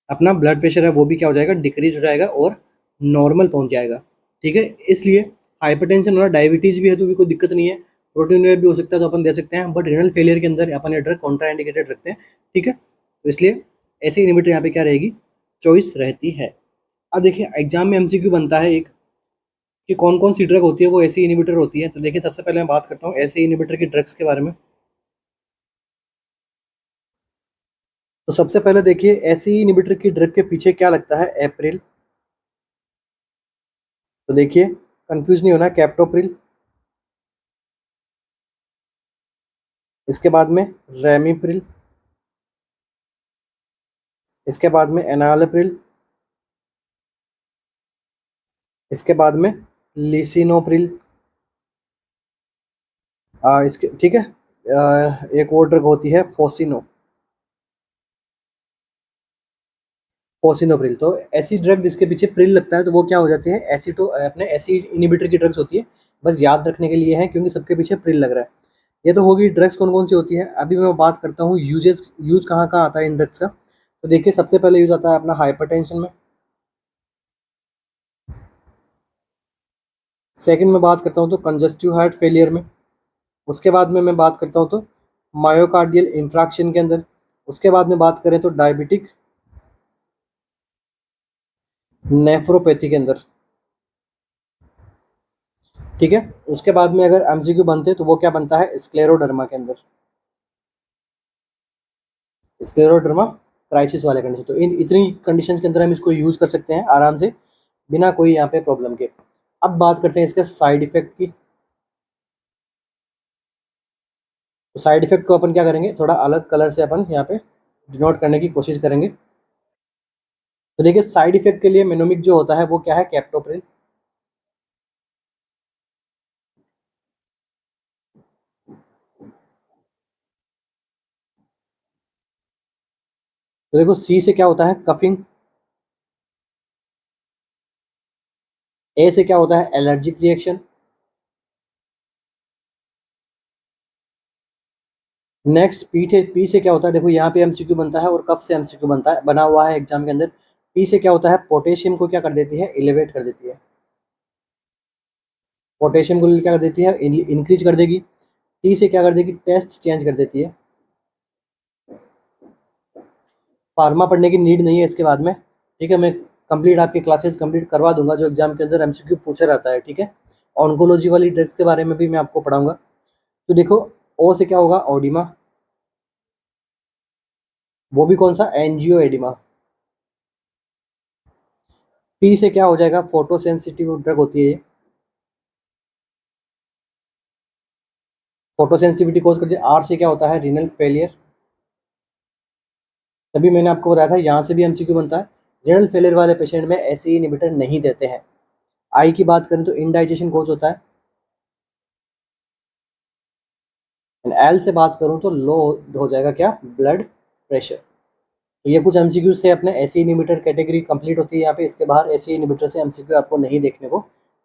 अपना ब्लड प्रेशर है वो भी क्या हो जाएगा, डिक्रीज हो जाएगा और नॉर्मल पहुंच जाएगा। ठीक है, इसलिए हाइपरटेंशन और डायबिटीज भी है तो भी कोई दिक्कत नहीं है, प्रोटीन भी हो सकता है तो अपन दे सकते हैं, बट रिनल फेलियर के अंदर अपन ये ड्रग कॉन्ट्रा इंडिकेटेड रखते हैं। ठीक है, तो इसलिए ऐसे इनिबिटर यहाँ पे क्या रहेगी, चॉइस रहती है। अब देखिए एग्जाम में एमसीक्यू बनता है एक, कि कौन कौन सी ड्रग होती है वो ऐसी इनिबिटर होती है। तो देखिए सबसे पहले मैं बात करता हूँ ऐसे इनिबिटर की ड्रग्स के बारे में। तो सबसे पहले देखिए ऐसी इनिबिटर की ड्रग के पीछे क्या लगता है, अप्रैल। तो देखिए कंफ्यूज नहीं होना, कैप्टोप्रिल, इसके बाद में रेमिप्रिल, इसके बाद में एनालप्रिल, इसके बाद में लिसिनोप्रिल, इसके ठीक है। एक और ड्रग होती है फोसिनोप्रिल। तो ऐसी ड्रग जिसके पीछे प्रिल लगता है तो वो क्या हो जाती है, एसिटो अपने एसिड इनिबिटर की ड्रग्स होती है। बस याद रखने के लिए है क्योंकि सबके पीछे प्रिल लग रहा है। ये तो होगी ड्रग्स कौन कौन सी होती है। अभी मैं बात करता हूँ यूज कहाँ कहाँ आता है इन ड्रग्स का। तो देखिए सबसे पहले यूज आता है अपना हाइपरटेंशन में। सेकंड में बात करता हूँ तो कंजस्टिव हार्ट फेलियर में। उसके बाद में मैं बात करता हूँ तो मायोकार्डियल इंफ्राक्शन के अंदर। उसके बाद में बात करें तो डायबिटिक नेफ्रोपैथी के अंदर, ठीक है। उसके बाद में अगर एमसीक्यू बनते तो वो क्या बनता है, स्क्लेरोडर्मा के अंदर, स्क्लेरोडर्मा क्राइसिस वाले कंडीशन। तो इन इतनी कंडीशंस के अंदर हम इसको यूज कर सकते हैं आराम से, बिना कोई यहाँ पे प्रॉब्लम के। अब बात करते हैं इसके साइड इफेक्ट की। तो साइड इफेक्ट को अपन क्या करेंगे, थोड़ा अलग कलर से अपन यहाँ पे डिनोट करने की कोशिश करेंगे। तो देखिए साइड इफेक्ट के लिए मेनोमिक जो होता है वो क्या है, कैप्टोप्रिल। तो देखो सी से क्या होता है, कफिंग। ए से क्या होता है, एलर्जिक रिएक्शन। नेक्स्ट पी से क्या होता है, देखो यहाँ पे एमसीक्यू बनता है और कफ से एमसीक्यू बनता है, बना हुआ है एग्जाम के अंदर। पी से क्या होता है, पोटेशियम को क्या कर देती है, एलिवेट कर देती है। पोटेशियम को क्या कर देती है, इंक्रीज कर देगी। टी से क्या कर देगी, टेस्ट चेंज कर देती है। फार्मा पढ़ने की नीड नहीं है इसके बाद में, ठीक है। मैं कंप्लीट आपकी क्लासेस कंप्लीट करवा दूंगा जो एग्जाम के अंदर एमसीक्यू पूछा रहता है, ठीक है। ऑन्कोलॉजी वाली ड्रग्स के बारे में भी मैं आपको पढ़ाऊंगा। तो देखो ओ से क्या होगा, ओडिमा। वो भी कौन सा, एंजियो एडिमा। पी से क्या हो जाएगा, फोटो सेंसिटिव ड्रग होती है ये, फोटो सेंसिटिविटी कोज करती है। आर से क्या होता है, रीनल फेलियर। तभी मैंने आपको बताया था यहाँ से भी एमसीक्यू बनता है। रीनल फेलियर वाले पेशेंट में एसी इनहिबिटर नहीं देते हैं। आई की बात करें तो इंडाइजेशन कोज होता है। एल से बात करूं तो लो हो जाएगा क्या, ब्लड प्रेशर। तो ये कुछ एमसीक्यू से अपने एसी इनहिबिटर कैटेगरी कंप्लीट होती है यहाँ पे। इसके बाहर एसी इनहिबिटर से एमसीक्यू आपको नहीं देखने को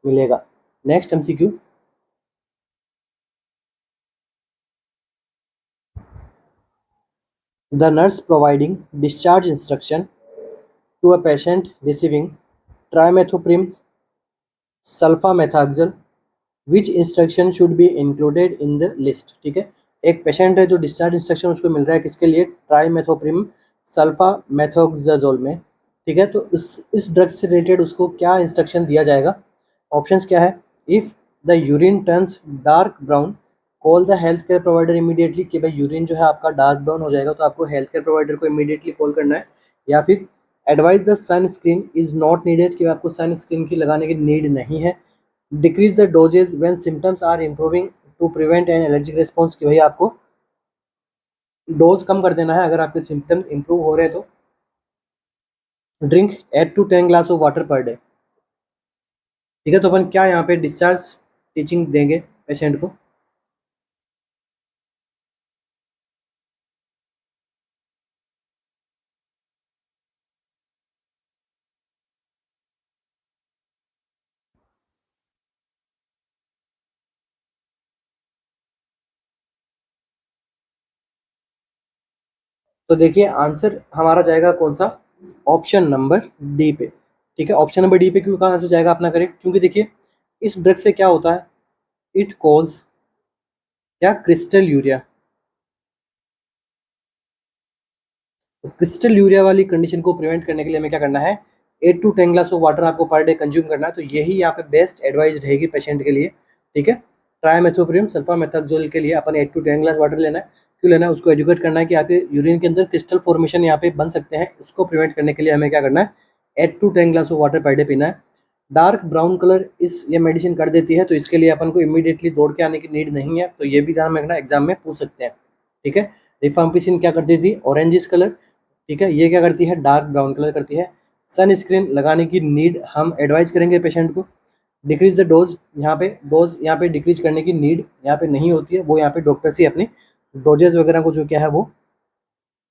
मिलेगा। Next MCQ, the nurse providing discharge instruction to a patient receiving trimethoprim sulfamethoxazole which instruction should be included in the list, ठीक है। एक पेशेंट है जो डिस्चार्ज इंस्ट्रक्शन उसको मिल रहा है किसके लिए, ट्राइमेथोप्रिम सल्फामेथोक्साजोल में, ठीक है। तो इस ड्रग से रिलेटेड उसको क्या इंस्ट्रक्शन दिया जाएगा। ऑप्शंस क्या है, if the urine turns dark brown call the health care provider immediately, कि भाई यूरिन जो है आपका डार्क ब्राउन हो जाएगा तो आपको हेल्थ केयर प्रोवाइडर को इमीडिएटली कॉल करना है। या फिर advise the sunscreen is not needed, कि आपको सन स्क्रीन की लगाने की नीड नहीं है। Decrease the dosages when symptoms are improving to prevent an allergic response, कि भाई आपको डोज कम कर देना है अगर आपके सिम्टम्स इंप्रूव हो रहे हैं तो। Drink 8 to 10 glass of water per day, ठीक है। तो अपन क्या यहाँ पे डिस्चार्ज टीचिंग देंगे पेशेंट को। तो देखिए आंसर हमारा जाएगा कौन सा, ऑप्शन नंबर डी पे, ठीक है। ऑप्शन नंबर डी पे क्यों कहाँ से जाएगा अपना करेक्ट, क्योंकि देखिए इस ड्रग से क्या होता है, इट कॉज क्या, क्रिस्टल यूरिया। तो क्रिस्टल यूरिया वाली कंडीशन को प्रिवेंट करने के लिए हमें क्या करना है, 8 to 10 ग्लास ऑफ वाटर आपको पर डे कंज्यूम करना है। तो यही यहाँ पे बेस्ट एडवाइस रहेगी पेशेंट के लिए, ठीक है। ट्राइमेथोप्रिम सल्फामेथाक्सोल के लिए अपन 8 to 10 ग्लास वाटर लेना है। क्यों लेना है, उसको एजुकेट करना है कि आपके यूरिन के अंदर क्रिस्टल फॉर्मेशन यहाँ पे बन सकते हैं। उसको प्रिवेंट करने के लिए हमें क्या करना है, 8 to 10 glass of water per day पीना है। डार्क ब्राउन कलर इस ये मेडिसिन कर देती है, तो इसके लिए अपन को इमीडिएटली दौड़ के आने की नीड नहीं है। तो ये भी ध्यान रखना, एग्जाम में पूछ सकते हैं, ठीक है। रिफाम्पिसिन क्या करती थी, ऑरेंजिस कलर, ठीक है। ये क्या करती है, डार्क ब्राउन कलर करती है। सन स्क्रीन लगाने की नीड हम एडवाइस करेंगे पेशेंट को। डिक्रीज द डोज, यहाँ पे डोज यहाँ पे डिक्रीज करने की नीड यहाँ पे नहीं होती है, वो यहाँ पे डॉक्टर से अपने डोजेस वगैरह को जो क्या है वो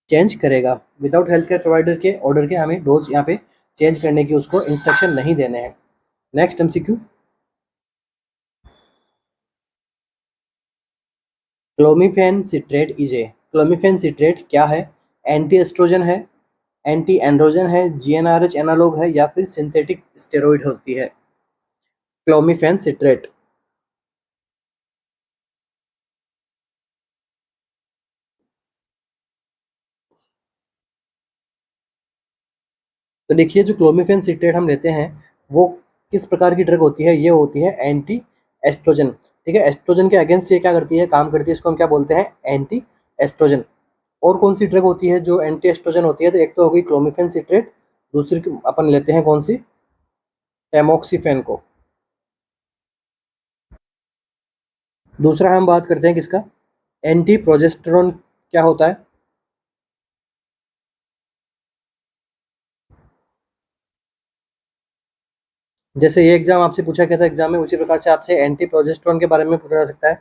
चेंज करेगा। विदाउट हेल्थ केयर प्रोवाइडर के ऑर्डर के हमें डोज यहाँ पे चेंज करने की उसको इंस्ट्रक्शन नहीं देने हैं। Next MCQ, clomiphene citrate is a, clomiphene citrate क्या है? एंटी एस्ट्रोजन है, एंटी एंड्रोजन है, जीएनआरएच एनालॉग है, या फिर सिंथेटिक स्टेरॉइड होती है? Clomiphene citrate. तो देखिए जो क्लोमिफेन सिट्रेट हम लेते हैं वो किस प्रकार की ड्रग होती है? ये होती है एंटी एस्ट्रोजन। ठीक है, एस्ट्रोजन के अगेंस्ट ये क्या करती है, काम करती है, इसको हम क्या बोलते हैं? Anti oestrogen. और कौन सी ड्रग होती है जो एंटी एस्ट्रोजन होती है? तो एक तो हो गई क्लोमिफेन सिट्रेट, दूसरी अपन लेते हैं कौन सी? टैमोक्सिफेन को। दूसरा हम बात करते हैं किसका? एंटी प्रोजेस्टेरोन क्या होता है? जैसे ये एग्जाम आपसे पूछा गया था एग्जाम में, उसी प्रकार से आपसे एंटी प्रोजेस्टेरोन के बारे में पूछा जा सकता है।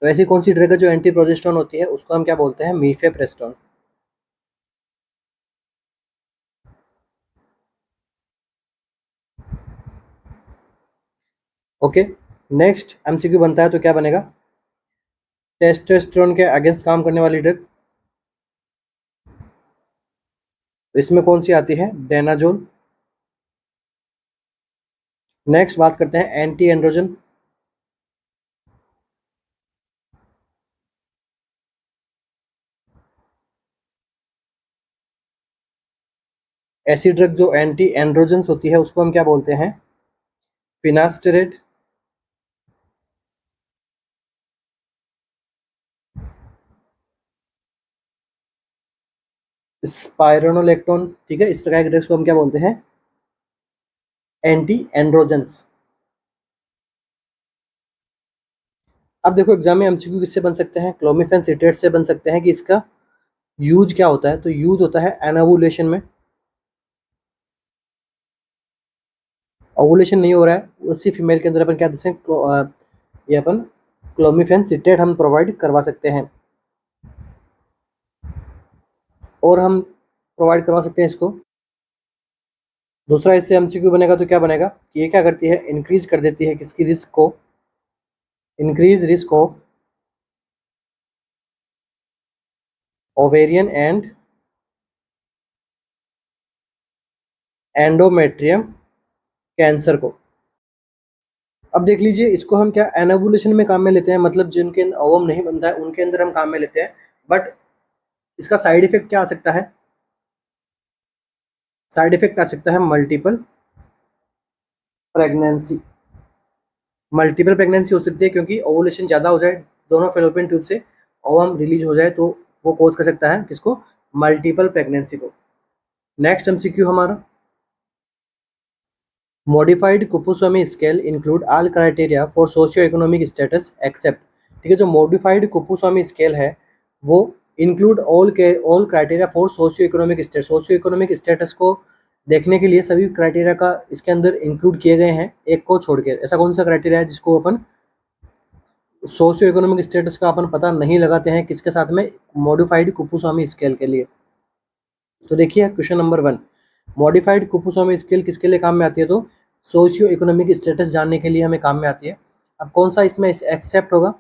तो ऐसी कौन सी ड्रग है जो एंटी प्रोजेस्टेरोन होती है? उसको हम क्या बोलते हैं? मीफेप्रेस्टोन। ओके, नेक्स्ट एमसीक्यू बनता है तो क्या बनेगा? टेस्टोस्टेरोन के अगेंस्ट काम करने वाली ड्रग, इसमें कौन सी आती है? डेनाजोल। नेक्स्ट बात करते हैं एंटी एंड्रोजन। ऐसी ड्रग जो एंटी एंड्रोजन्स होती है उसको हम क्या बोलते हैं? फिनास्टेरेट। स्पाइरोनोलेक्टोन। ठीक है, इस प्रकार के ड्रग्स को हम क्या बोलते हैं? Anti androgens. अब देखो एग्जाम में एमसीक्यू किससे बन सकते हैं? क्लोमिफेन सिट्रेट से बन सकते हैं कि इसका यूज क्या होता है? तो यूज होता है एनावुलेशन में। ओवुलेशन नहीं हो रहा है उसी फीमेल के अंदर अपन क्या दे सकते हैं? ये अपन क्लोमिफेन सिट्रेट हम प्रोवाइड करवा सकते हैं, और हम प्रोवाइड करवा सकते हैं इसको। दूसरा इससे एमसीक्यू बनेगा तो क्या बनेगा कि ये क्या करती है? इंक्रीज कर देती है किसकी? रिस्क को। Increase risk of ovarian and endometrium cancer को। अब देख लीजिए इसको हम क्या एनावुलेशन में काम में लेते हैं, मतलब जिनके ओवम नहीं बनता है उनके अंदर हम काम में लेते हैं। बट इसका साइड इफेक्ट क्या आ सकता है? साइड इफेक्ट आ सकता है मल्टीपल प्रेगनेंसी। मल्टीपल प्रेगनेंसी हो सकती है क्योंकि ओवुलेशन ज़्यादा हो जाए, दोनों फेलोपियन ट्यूब से ओवम रिलीज हो जाए, तो वो कोज कर सकता है किसको? मल्टीपल प्रेगनेंसी को। नेक्स्ट एमसीक्यू हमारा, modified Kuppuswamy scale include all criteria for socio economic status except. ठीक है, जो मॉडिफाइड कुपुस्वामी स्केल है वो include all criteria for socio economic status, socio economic status को देखने के लिए सभी क्राइटेरिया का इसके अंदर इंक्लूड किए गए हैं, एक को छोड़ के। ऐसा कौन सा क्राइटेरिया है जिसको अपन सोशियो इकोनॉमिक स्टेटस का अपन पता नहीं लगाते हैं किसके साथ में? मॉडिफाइड कुपुस्वामी स्केल के लिए। तो देखिए question number 1, modified Kuppuswamy scale किसके लिए काम में आती है? तो सोशियो इकोनॉमिक स्टेटस जानने के लिए हमें काम में आती है। अब कौन सा इसमें एक्सेप्ट होगा?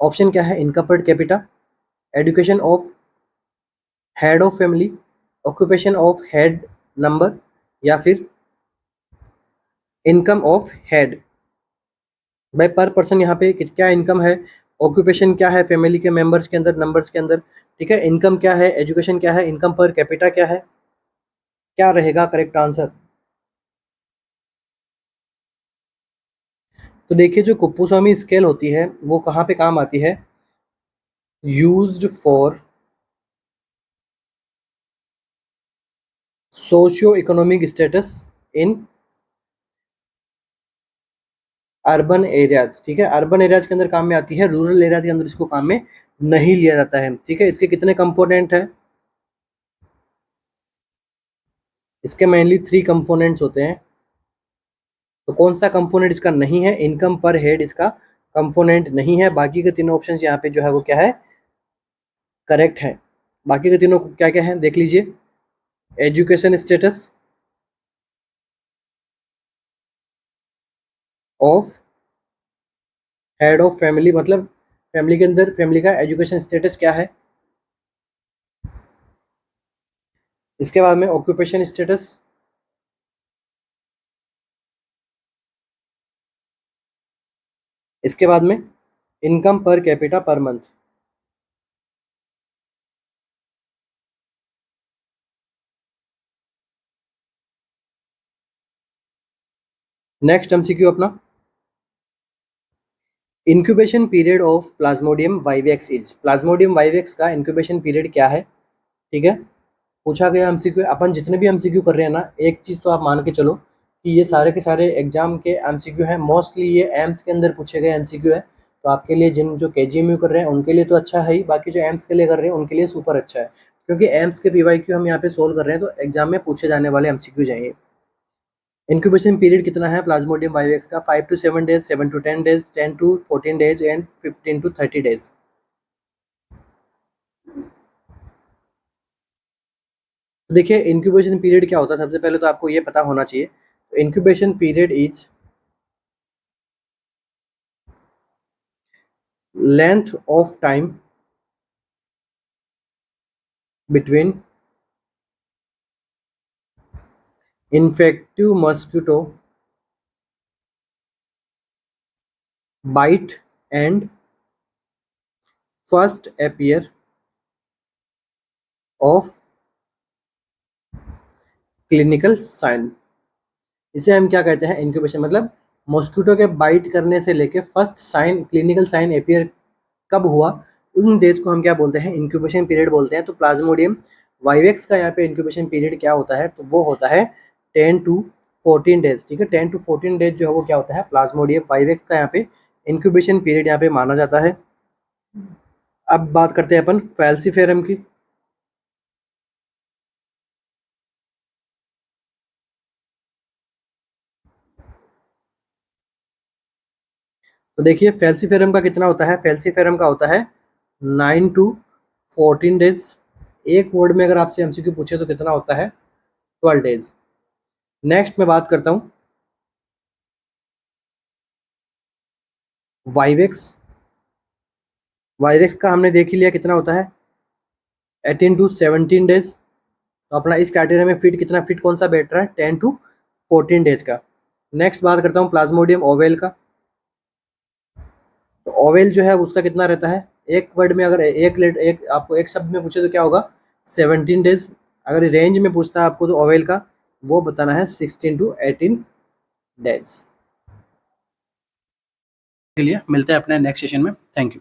ऑप्शन क्या है? Income per capita, education of head of family, occupation of head number, या फिर इनकम ऑफ हेड। भाई पर पर्सन यहाँ पे क्या इनकम है, ऑक्यूपेशन क्या है फैमिली के मेंबर्स के अंदर, नंबर्स के अंदर, ठीक है, इनकम क्या है, एजुकेशन क्या है, इनकम पर कैपिटा क्या है, क्या रहेगा करेक्ट आंसर? तो देखिए जो कुप्पुस्वामी स्केल होती है वो कहाँ पे काम आती है? Used for socio economic status in urban areas. ठीक है, अर्बन एरियाज के अंदर काम में आती है, रूरल एरियाज के अंदर इसको काम में नहीं लिया जाता है। ठीक है, इसके कितने कंपोनेंट है? इसके मेनली 3 कंपोनेंट्स होते हैं। तो कौन सा कंपोनेंट इसका नहीं है? इनकम पर हेड इसका कंपोनेंट नहीं है। बाकी के तीनों ऑप्शंस यहाँ पे जो है वो क्या है, करेक्ट है। बाकी के तीनों क्या क्या है देख लीजिए। Education status of head of family, मतलब फैमिली के अंदर फैमिली का एजुकेशन स्टेटस क्या है। इसके बाद में ऑक्यूपेशन स्टेटस, इसके बाद में income per capita per month. Next MCQ अपना, incubation period of plasmodium vivax is. Plasmodium vivax का इंक्यूबेशन पीरियड क्या है? ठीक है, पूछा गया एमसीक्यू। अपन जितने भी एमसीक्यू कर रहे हैं ना, एक चीज़ तो आप मान के चलो कि ये सारे के सारे एग्जाम के एमसीक्यू हैं, मोस्टली ये एम्स के अंदर पूछे गए एमसीक्यू है। तो आपके लिए जिन जो केजीएमयू कर रहे हैं उनके लिए तो अच्छा है ही, बाकी जो एम्स के लिए कर रहे हैं उनके लिए सुपर अच्छा है, क्योंकि एम्स के पीवाईक्यू हम यहाँ पे सोल्व कर रहे हैं, तो एग्जाम में पूछे जाने वाले एमसीक्यू जाएंगे। इंक्यूबेशन पीरियड कितना है प्लाज्मोडियम वाइवेक्स का? 5 to 7 days, 7 to 10 days, 10 to 14 days and 15 to 30 days. तो देखिए इंक्यूबेशन पीरियड क्या होता है, सबसे पहले तो आपको ये पता होना चाहिए। तो incubation period is length of time between infective mosquito bite and first appear of clinical sign. इसे हम क्या कहते हैं, इंक्यूबेशन मतलब मॉस्किटो के बाइट करने से लेके first sign, clinical sign appear कब हुआ, उन डेज को हम क्या बोलते हैं, इंक्यूबेशन पीरियड बोलते हैं। तो प्लाज्मोडियम वाइवेक्स का यहाँ पे इंक्यूबेशन पीरियड क्या होता है, तो वो होता है 10 to 14 डेज। ठीक है, 10 to 14 डेज जो है वो क्या होता है, प्लाज्मोडियम वाइवेक्स का यहाँ पे इंक्यूबेशन पीरियड यहाँ पे माना जाता है। अब बात करते हैं अपन फैल्सीफेरम की। तो देखिए फैल्सीफेरम का कितना होता है, फैल्सीफेरम का होता है 9 to 14 डेज। एक वर्ड में अगर आपसे एमसीक्यू पूछे तो कितना होता है, 12 डेज। नेक्स्ट मैं बात करता हूँ वाइवेक्स। वाइवेक्स का हमने देख ही लिया कितना होता है, 18 to 17 डेज। तो अपना इस क्राइटेरिया में फिट कितना, फिट कौन सा बैठ रहा है, 10 to 14 डेज का। नेक्स्ट बात करता हूँ प्लाज्मोडियम ओवेल का। तो ओवेल जो है उसका कितना रहता है, एक वर्ड में अगर एक आपको एक शब्द में पूछे तो क्या होगा, 17 डेज। अगर रेंज में पूछता है आपको तो ओवेल का वो बताना है 16 to 18 डेज। के लिए मिलते हैं अपने नेक्स्ट सेशन में। Thank you.